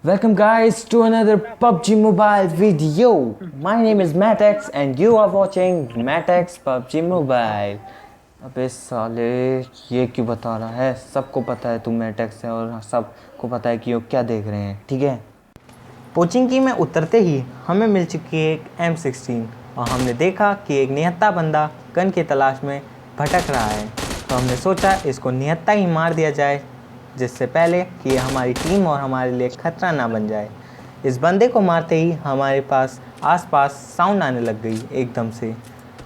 Welcome guys to another PUBG Mobile video. My name is Matex and you are watching Matex PUBG Mobile. अबे साले ये क्यों बता रहा है? सबको पता है तू मैटेक्स है और सबको पता है कि वो क्या देख रहे हैं, ठीक है? कोचिंग की में उतरते ही हमें मिल चुकी है एक M16 और हमने देखा कि एक निहत्था बंदा गन की तलाश में भटक रहा है, तो हमने सोचा इसको निहत्था ही मार दिया जाए, जिससे पहले कि ये हमारी टीम और हमारे लिए खतरा ना बन जाए। इस बंदे को मारते ही हमारे पास आसपास साउंड आने लग गई एकदम से,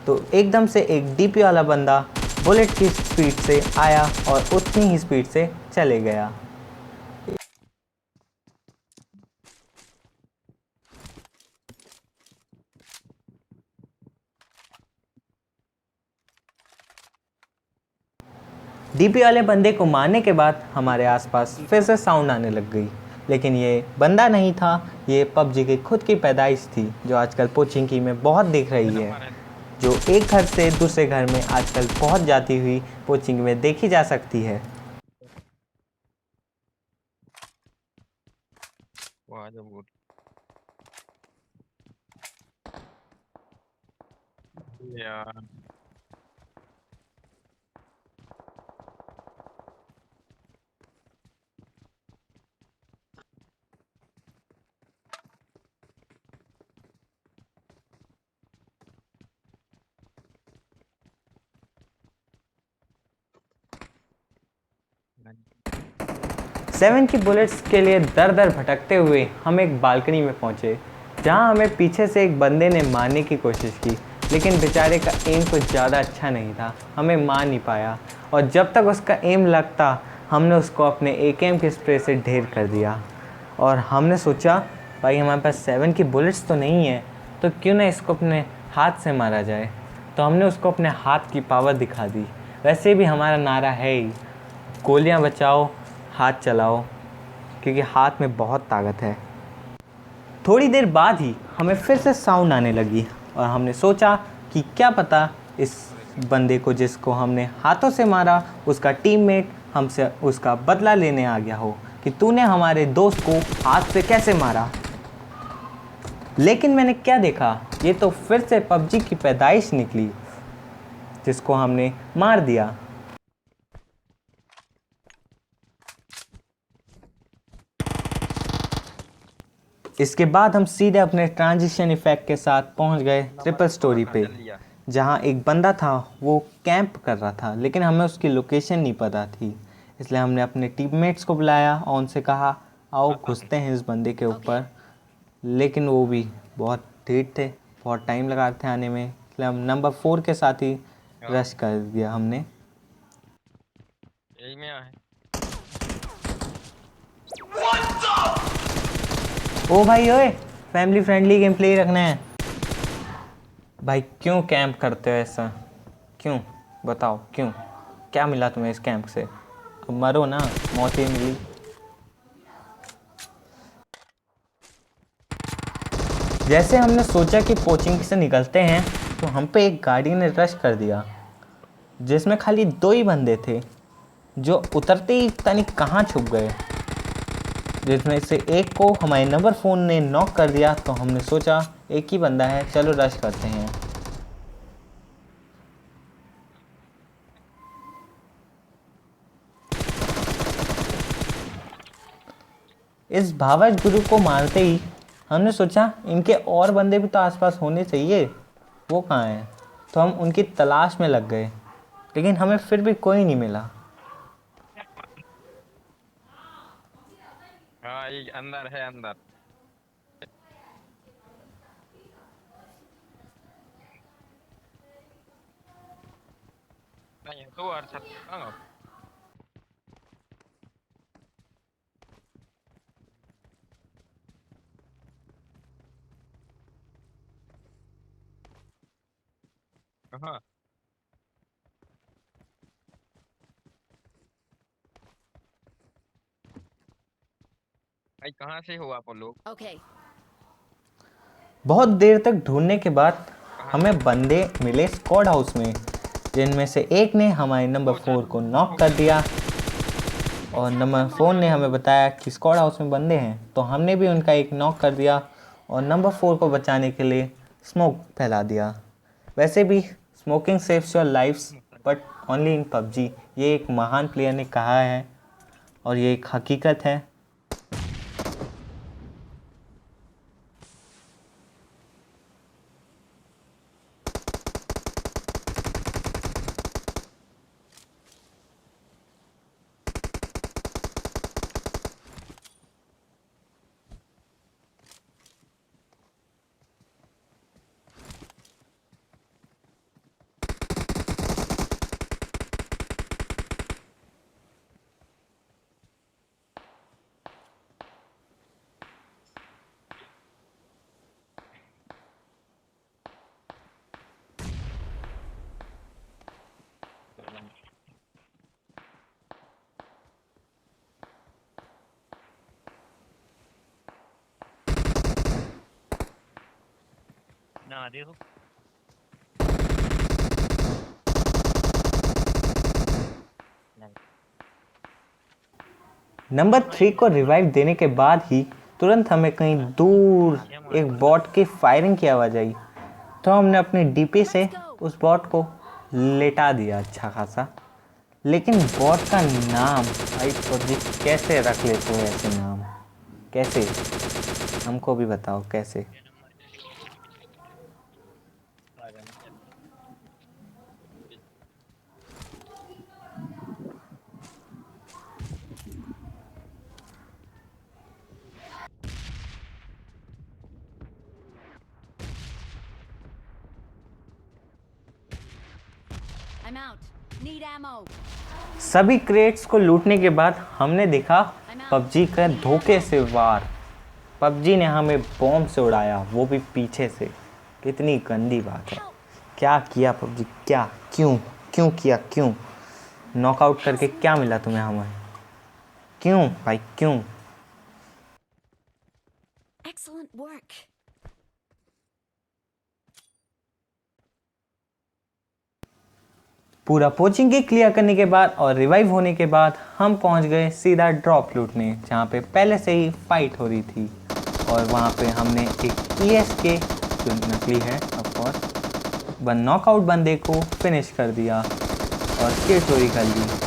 तो एकदम से एक डीपी वाला बंदा बुलेट की स्पीड से आया और उतनी ही स्पीड से चले गया। डीपी वाले बंदे को मारने के बाद हमारे आसपास फिर से साउंड आने लग गई, लेकिन ये बंदा नहीं था, ये पबजी की खुद की पैदाइश थी जो आजकल पोचिंकी में बहुत दिख रही है, जो एक घर से दूसरे घर में आजकल बहुत जाती हुई पोचिंग में देखी जा सकती है। यार 7 की बुलेट्स के लिए दर दर भटकते हुए हम एक बालकनी में पहुंचे, जहां हमें पीछे से एक बंदे ने मारने की कोशिश की, लेकिन बेचारे का एम कुछ ज़्यादा अच्छा नहीं था, हमें मार नहीं पाया। और जब तक उसका एम लगता हमने उसको अपने AKM के स्प्रे से ढेर कर दिया। और हमने सोचा भाई हमारे पास 7 की बुलेट्स तो नहीं है, तो क्यों ना इसको अपने हाथ से मारा जाए। तो हमने उसको अपने हाथ की पावर दिखा दी। वैसे भी हमारा नारा है ही, गोलियां बचाओ हाथ चलाओ, क्योंकि हाथ में बहुत ताकत है। थोड़ी देर बाद ही हमें फिर से साउंड आने लगी और हमने सोचा कि क्या पता इस बंदे को जिसको हमने हाथों से मारा उसका टीममेट हमसे उसका बदला लेने आ गया हो कि तूने हमारे दोस्त को हाथ से कैसे मारा। लेकिन मैंने क्या देखा, ये तो फिर से पबजी की पैदाइश निकली जिसको हमने मार दिया। इसके बाद हम सीधे अपने ट्रांजिशन इफेक्ट के साथ पहुंच गए ट्रिपल स्टोरी पे, जहां एक बंदा था वो कैंप कर रहा था, लेकिन हमें उसकी लोकेशन नहीं पता थी, इसलिए हमने अपने टीममेट्स को बुलाया और उनसे कहा आओ घुसते हैं इस बंदे के ऊपर। लेकिन वो भी बहुत ढीठ थे, बहुत टाइम लगा रहे थे आने में, इसलिए हम नंबर 4 के साथ ही रश कर दिया हमने। यही में है। ओ भाई ओए, फैमिली फ्रेंडली गेम प्ले रखना है। भाई क्यों कैंप करते हो ऐसा, क्यों बताओ क्यों, क्या मिला तुम्हें इस कैंप से? अब मरो ना, मौत ही मिली। जैसे हमने सोचा कि कोचिंग से निकलते हैं, तो हम पे एक गाड़ी ने रश कर दिया जिसमें खाली 2 ही बंदे थे, जो उतरते ही पता नहीं कहाँ छुप गए, जिसमें से एक को हमारे नंबर 4 ने नॉक कर दिया। तो हमने सोचा एक ही बंदा है, चलो रश करते हैं। इस भावज गुरु को मारते ही हमने सोचा इनके और बंदे भी तो आसपास होने चाहिए, वो कहाँ हैं? तो हम उनकी तलाश में लग गए, लेकिन हमें फिर भी कोई नहीं मिला। हाँ ये अंदर है अंदर। नहीं तो अच्छा कहाँ कहाँ भाई कहाँ से हो आप लोग? Okay. बहुत देर तक ढूंढने के बाद हमें बंदे मिले स्क्वाड हाउस में, जिनमें से एक ने हमारे नंबर 4 को नॉक कर दिया। और नंबर 4 ने हमें बताया कि स्क्वाड हाउस में बंदे हैं, तो हमने भी उनका एक नॉक कर दिया और नंबर 4 को बचाने के लिए स्मोक फैला दिया। वैसे भी smoking saves your lifes but only in PUBG, ये एक महान प्लेयर ने कहा है और ये एक हकीकत है। ना देखो नंबर 3 को रिवाइव देने के बाद ही तुरंत हमें कहीं दूर एक बॉट की फायरिंग की आवाज़ आई, तो हमने अपनी डीपी से उस बॉट को लेटा दिया अच्छा खासा। लेकिन बॉट का नाम भाई पबजी कैसे रख लेते हो ऐसे नाम, कैसे? हमको भी बताओ कैसे। I'm out. Need ammo. सभी क्रेट्स को लूटने के बाद हमने देखा पबजी का धोखे से वार। पबजी ने हमें बॉम्ब से उड़ाया, वो भी पीछे से। कितनी गंदी बात है। क्या किया पबजी, क्या, क्यों क्यों किया, क्यों? नॉकआउट करके क्या मिला तुम्हें हमें? क्यों भाई, क्यों? Excellent work. पूरा पोचिंग की क्लियर करने के बाद और रिवाइव होने के बाद हम पहुंच गए सीधा ड्रॉप लूटने, जहां पे पहले से ही फाइट हो रही थी। और वहां पे हमने एक ESK जो नकली है ऑफकोर्स, वन नॉकआउट बंदे को फिनिश कर दिया और किल चोरी कर ली।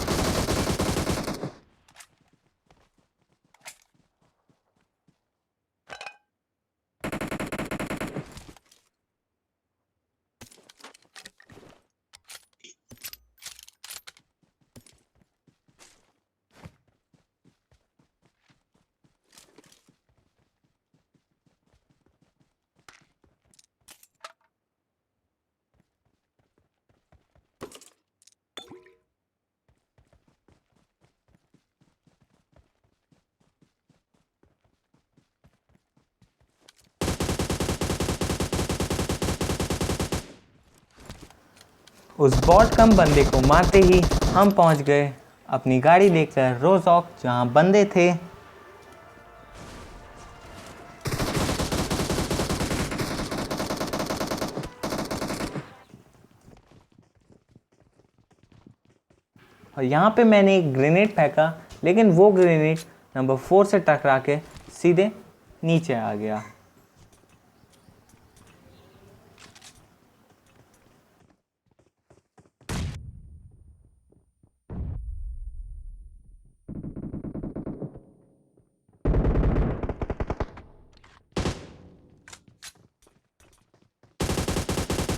उस बॉट कम बंदे को मारते ही हम पहुंच गए अपनी गाड़ी लेकर रोजॉक, जहां बंदे थे। और यहाँ पे मैंने एक ग्रेनेड फेंका, लेकिन वो ग्रेनेड नंबर 4 से टकरा के सीधे नीचे आ गया।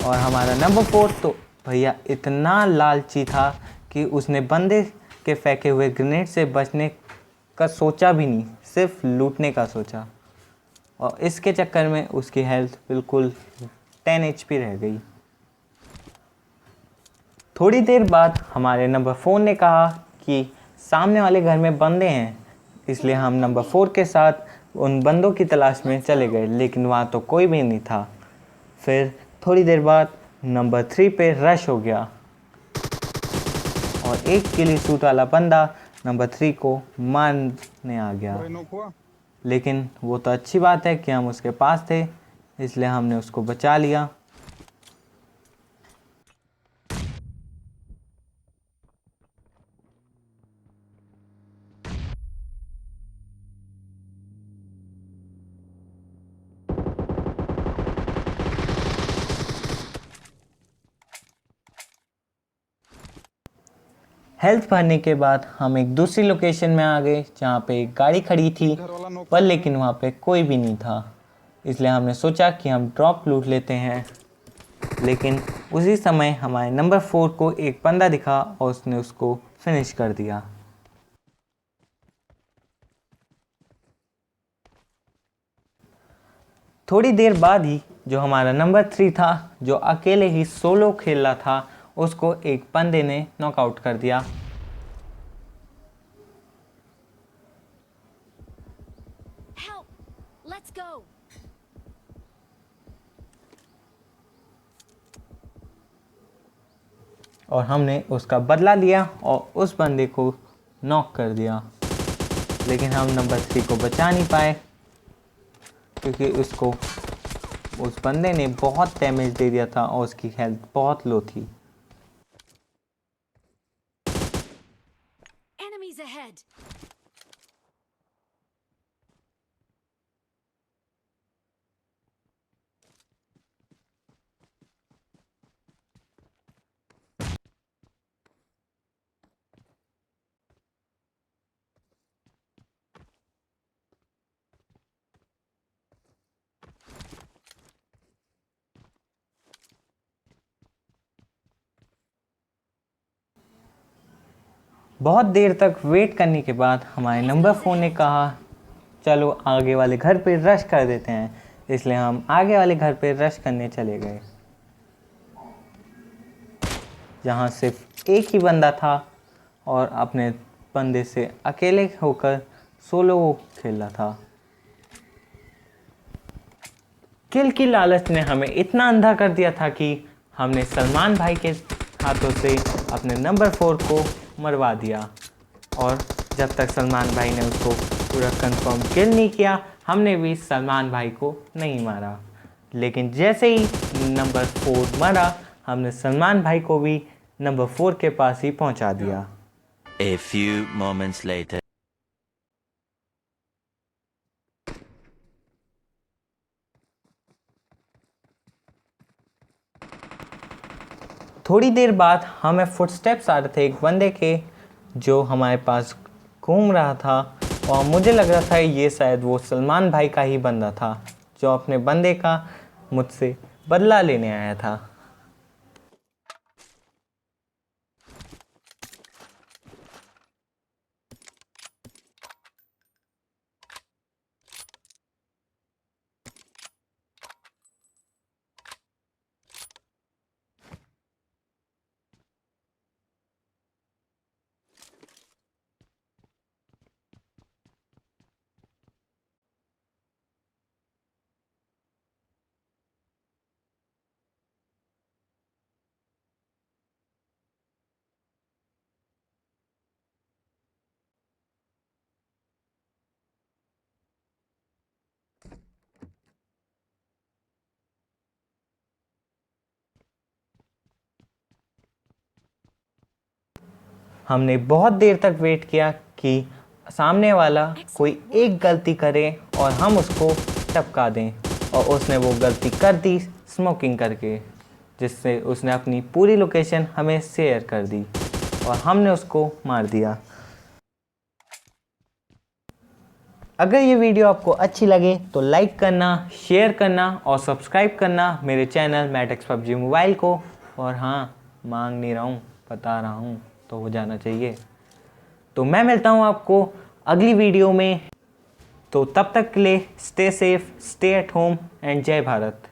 और हमारा नंबर 4 तो भैया इतना लालची था कि उसने बंदे के फेंके हुए ग्रेनेड से बचने का सोचा भी नहीं, सिर्फ लूटने का सोचा। और इसके चक्कर में उसकी हेल्थ बिल्कुल 10 HP रह गई। थोड़ी देर बाद हमारे नंबर 4 ने कहा कि सामने वाले घर में बंदे हैं, इसलिए हम नंबर 4 के साथ उन बंदों की तलाश में चले गए, लेकिन वहाँ तो कोई भी नहीं था। फिर थोड़ी देर बाद नंबर 3 पे रश हो गया और एक किली सूट वाला बंदा नंबर 3 को मारने आ गया। लेकिन वो तो अच्छी बात है कि हम उसके पास थे, इसलिए हमने उसको बचा लिया। हेल्थ भरने के बाद हम एक दूसरी लोकेशन में आ गए जहाँ पे एक गाड़ी खड़ी थी, पर लेकिन वहाँ पे कोई भी नहीं था। इसलिए हमने सोचा कि हम ड्रॉप लूट लेते हैं। लेकिन उसी समय हमारे नंबर 4 को एक बंदा दिखा और उसने उसको फिनिश कर दिया। थोड़ी देर बाद ही जो हमारा नंबर 3 था, जो अकेले ही सोलो खेल रहा था, उसको एक बंदे ने नॉकआउट कर दिया। Help! Let's go! और हमने उसका बदला लिया और उस बंदे को नॉक कर दिया। लेकिन हम नंबर 3 को बचा नहीं पाए क्योंकि उस बंदे ने बहुत डैमेज दे दिया था और उसकी हेल्थ बहुत लो थी। Enemies ahead! बहुत देर तक वेट करने के बाद हमारे नंबर 4 ने कहा चलो आगे वाले घर पे रश कर देते हैं। इसलिए हम आगे वाले घर पे रश करने चले गए, जहाँ सिर्फ एक ही बंदा था और अपने बंदे से अकेले होकर सोलो खेल रहा था। किल की लालच ने हमें इतना अंधा कर दिया था कि हमने सलमान भाई के हाथों से अपने नंबर 4 को मरवा दिया। और जब तक सलमान भाई ने उसको पूरा कंफर्म किल नहीं किया, हमने भी सलमान भाई को नहीं मारा। लेकिन जैसे ही नंबर 4 मरा, हमने सलमान भाई को भी नंबर 4 के पास ही पहुंचा दिया। A few moments later. थोड़ी देर बाद हमें फुटस्टेप्स आ रहे थे एक बंदे के, जो हमारे पास घूम रहा था। और मुझे लग रहा था ये शायद वो सलमान भाई का ही बंदा था, जो अपने बंदे का मुझसे बदला लेने आया था। हमने बहुत देर तक वेट किया कि सामने वाला कोई एक गलती करे और हम उसको टपका दें। और उसने वो गलती कर दी स्मोकिंग करके, जिससे उसने अपनी पूरी लोकेशन हमें शेयर कर दी और हमने उसको मार दिया। अगर ये वीडियो आपको अच्छी लगे तो लाइक करना, शेयर करना और सब्सक्राइब करना मेरे चैनल मैटेक्स पबजी मोबाइल को। और हाँ, मांग नहीं रहा हूँ, बता रहा हूँ, तो हो जाना चाहिए। तो मैं मिलता हूँ आपको अगली वीडियो में। तो तब तक के लिए stay safe, stay at home and जय भारत।